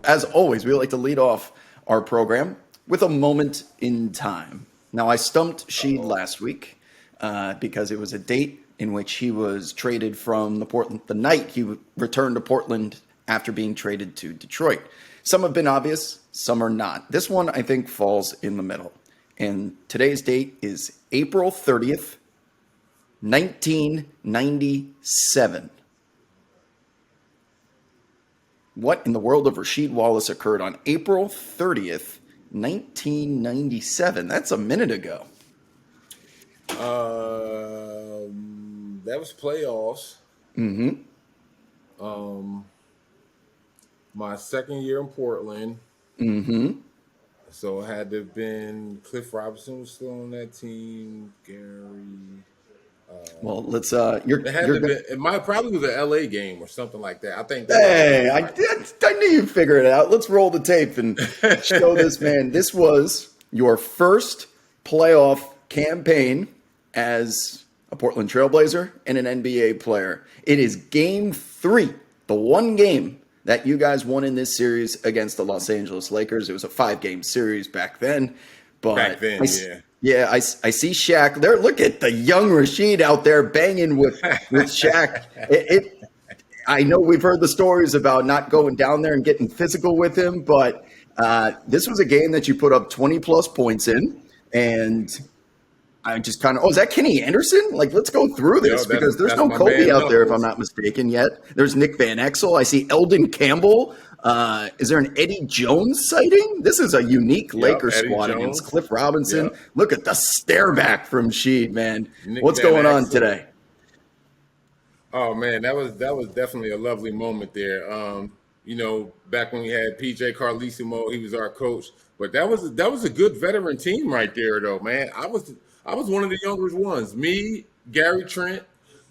as always, we like to lead off our program with a moment in time. Now, I stumped Sheed last week because it was a date in which he was traded from the night he returned to Portland after being traded to Detroit. Some have been obvious, some are not. This one, I think, falls in the middle. And today's date is April 30th, 1997. What in the world of Rasheed Wallace occurred on April 30th, 1997? That's a minute ago. That was playoffs. Mm-hmm. My second year in Portland. Mm-hmm. So it had to have been Cliff Robinson was still on that team. Gary. Well, let's. It might probably was an LA game or something like that. I think. Hey, I knew you'd figure it out. Let's roll the tape and show this man. This was your first playoff campaign as a Portland Trailblazer and an NBA player. It is Game 3, the one game that you guys won in this series against the Los Angeles Lakers. It was a 5-game series back then. But I see Shaq there. Look at the young Rasheed out there banging with Shaq. I know we've heard the stories about not going down there and getting physical with him, but this was a game that you put up 20-plus points in, and I just kind of, is that Kenny Anderson? Like, let's go through this because there's no Kobe out there, if I'm not mistaken, yet. There's Nick Van Exel. I see Eldon Campbell. Is there an Eddie Jones sighting? This is a unique Lakers squad against Cliff Robinson. Yep. Look at the stare back from Sheed, man. What's going on today? Oh man, that was definitely a lovely moment there. Back when we had PJ Carlesimo, he was our coach. But that was a good veteran team right there, though, man. I was one of the younger ones. Me, Gary Trent.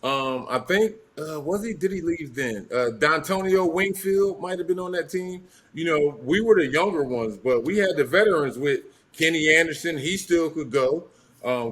I think did he leave then? D'Antonio Wingfield might have been on that team. We were the younger ones, but we had the veterans with Kenny Anderson. He still could go.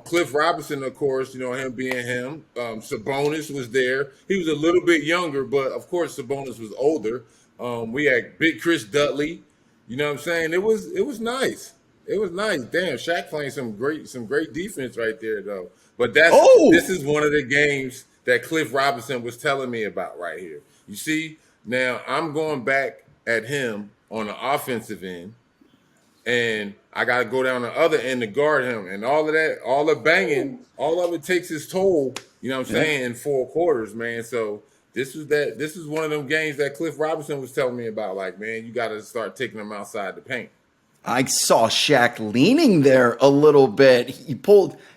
Cliff Robinson, of course, him being him. Sabonis was there. He was a little bit younger, but of course Sabonis was older. We had Big Chris Dudley. You know what I'm saying? It was nice. It was nice. Damn, Shaq playing some great defense right there, though. But this is one of the games that Cliff Robinson was telling me about right here. You see, now I'm going back at him on the offensive end, and I got to go down the other end to guard him. And all of that, all the banging, all of it takes its toll, you know what I'm saying, in 4 quarters, man. So this is one of them games that Cliff Robinson was telling me about. Like, man, you got to start taking them outside the paint. I saw Shaq leaning there a little bit.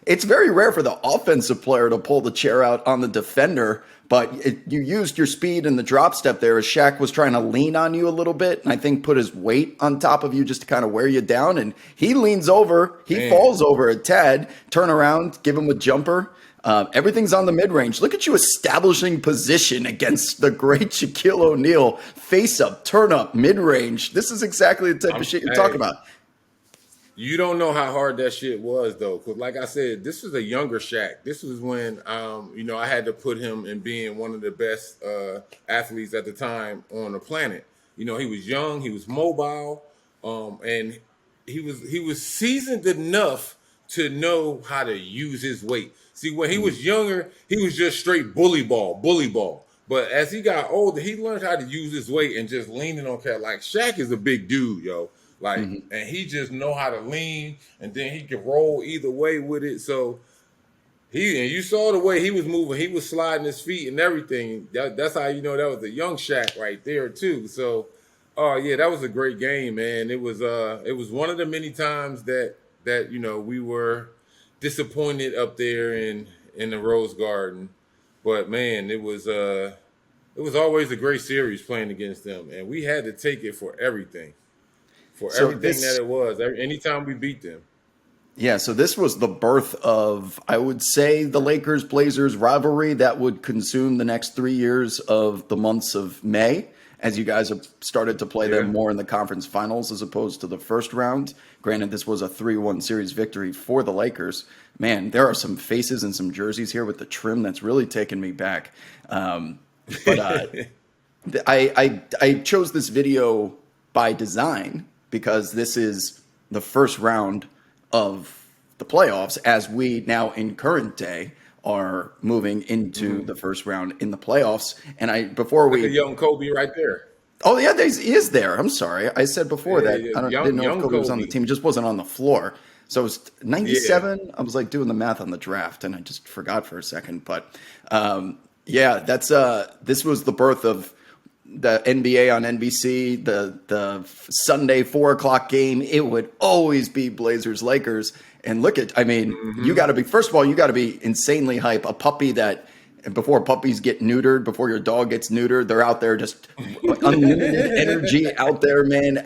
It's very rare for the offensive player to pull the chair out on the defender, but you used your speed in the drop step there as Shaq was trying to lean on you a little bit, and I think put his weight on top of you just to kind of wear you down, and he leans over, falls over a tad, turn around, give him a jumper. Everything's on the mid-range. Look at you establishing position against the great Shaquille O'Neal. Face up, turn up, mid-range. This is exactly the type of shit you're talking about. You don't know how hard that shit was, though, because like I said, this was a younger Shaq. This was when, I had to put him in being one of the best athletes at the time on the planet. He was young, he was mobile, and he was seasoned enough to know how to use his weight. See, when he was younger, he was just straight bully ball. But as he got older, he learned how to use his weight and just leaning on cat. Like, Shaq is a big dude, yo. Like, and he just know how to lean, and then he can roll either way with it. So and you saw the way he was moving. He was sliding his feet and everything. That's how you know that was a young Shaq right there too. So, that was a great game, man. It was one of the many times that we were disappointed up there in the Rose Garden, but man, it was always a great series playing against them, and we had to take it for everything, that it was. Anytime we beat them. Yeah, so this was the birth of, I would say, the Lakers-Blazers rivalry that would consume the next 3 years of the months of May, as you guys have started to play them more in the conference finals as opposed to the first round. Granted, this was a 3-1 series victory for the Lakers. Man, there are some faces and some jerseys here with the trim that's really taken me back. I chose this video by design because this is the first round of the playoffs as we now in current day are moving into the first round in the playoffs. And before Look at we, young Kobe right there. oh yeah, he is there. I'm sorry, I said before Yeah, that yeah, didn't know if young Kobe was on the Kobe. team. He just wasn't on the floor. So it was Yeah. 97. I was like doing the math on the draft, and I just forgot for a second. But yeah, that's this was the birth of the NBA on NBC, the Sunday 4 o'clock game. It would always be Blazers Lakers. And look at, I mean, you got to be, first of all, you got to be insanely hype. A puppy that, before puppies get neutered, before your dog gets neutered, they're out there just unlimited energy out there, man.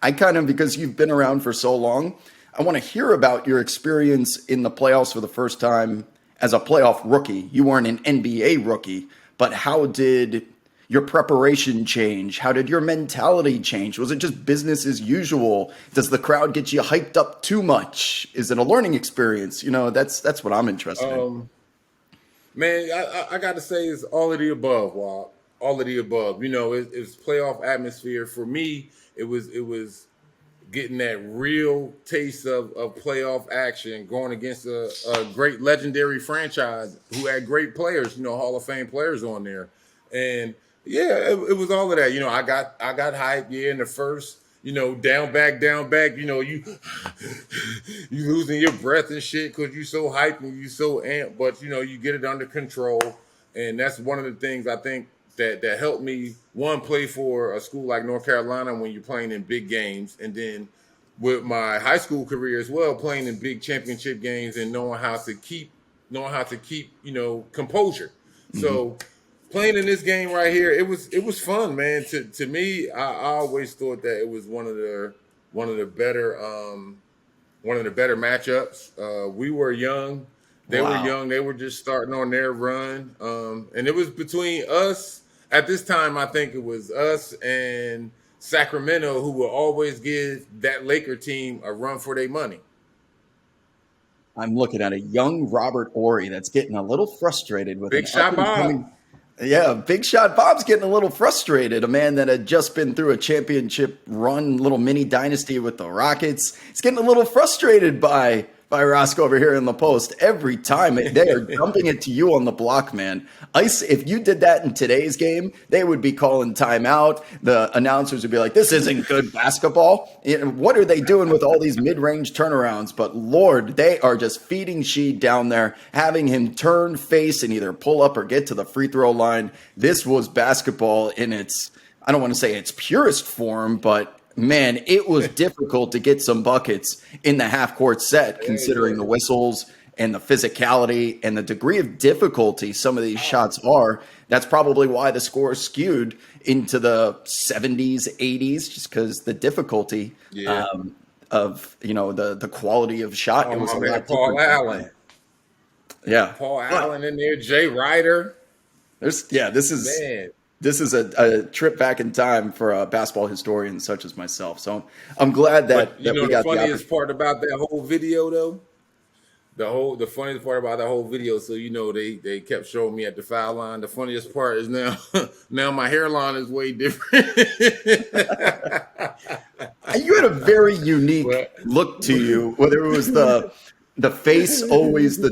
I kind of, because you've been around for so long, I want to hear about your experience in the playoffs for the first time as a playoff rookie. You weren't an NBA rookie, but how did your preparation change? How did your mentality change? Was it just business as usual? Does the crowd get you hyped up too much? Is it a learning experience? You know, that's what I'm interested in. Man, I got to say it's all of the above, Walt. All of the above. You know, it's playoff atmosphere. For me, it was getting that real taste of playoff action, going against a great legendary franchise who had great players, you know, Hall of Fame players on there. And yeah, it was all of that. You know, I got hyped, yeah, in the first, you know, down back, you know, you losing your breath and shit because you so hyped and you so amped, but you know, you get it under control. And that's one of the things I think that helped me, one, play for a school like North Carolina when you're playing in big games, and then with my high school career as well, playing in big championship games and knowing how to keep you know, composure. So playing in this game right here, it was fun, man. To me, I always thought that it was one of the better matchups. We were young. They were Wow. young. They were just starting on their run. And it was between us. At this time, I think it was us and Sacramento who will always give that Laker team a run for their money. I'm looking at a young Robert Ory that's getting a little frustrated with an Big up shot and Bob. coming. Yeah, Big Shot Bob's getting a little frustrated. A man that had just been through a championship run, little mini dynasty with the Rockets. He's getting a little frustrated by Roscoe over here in the post. Every time they are dumping it to you on the block, man. Ice, if you did that in today's game, they would be calling timeout. The announcers would be like, this isn't good basketball. You know, what are they doing with all these mid-range turnarounds? But Lord, they are just feeding Sheed down there, having him turn face and either pull up or get to the free throw line. This was basketball in its, I don't want to say its purest form, but man, it was difficult to get some buckets in the half court set, considering the whistles and the physicality and the degree of difficulty some of these shots are. That's probably why the score is skewed into the 70s, 80s, just because the difficulty Yeah. of, you know, the quality of shot. Oh It was my a man, lot Paul different to Allen. play. Yeah. Paul But Allen in there, Jay Ryder. this is Man. a trip back in time for basketball historians such as myself. So I'm glad But you that know we the got the funniest opportunity. part about that whole video though? The funniest part about that whole video, so you know they kept showing me at the foul line. The funniest part is now now my hairline is way different. You had a very unique but look to you, whether it was the face, always the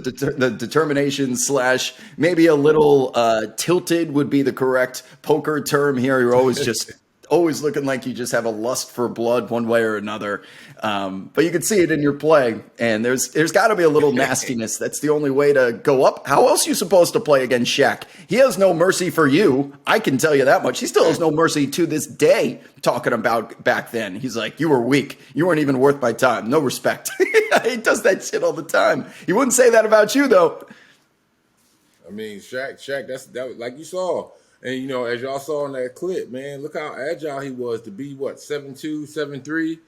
determination slash maybe a little tilted would be the correct poker term here. You're always looking like you just have a lust for blood one way or another. But you can see it in your play, and there's got to be a little nastiness. That's the only way to go up. How else are you supposed to play against Shaq? He has no mercy for you. I can tell you that much. He still has no mercy to this day. Talking about back then, he's like, you were weak. You weren't even worth my time. No respect. He does that shit all the time. He wouldn't say that about you though. I mean, Shaq, that was, like you saw, and you know, as y'all saw in that clip, man, look how agile he was to be 7'2", 7'3",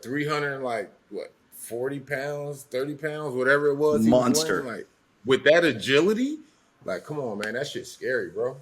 300, like what, 40 pounds, 30 pounds, whatever it was he was Monster. weighing, like with that agility, like come on, man, that shit's scary, bro.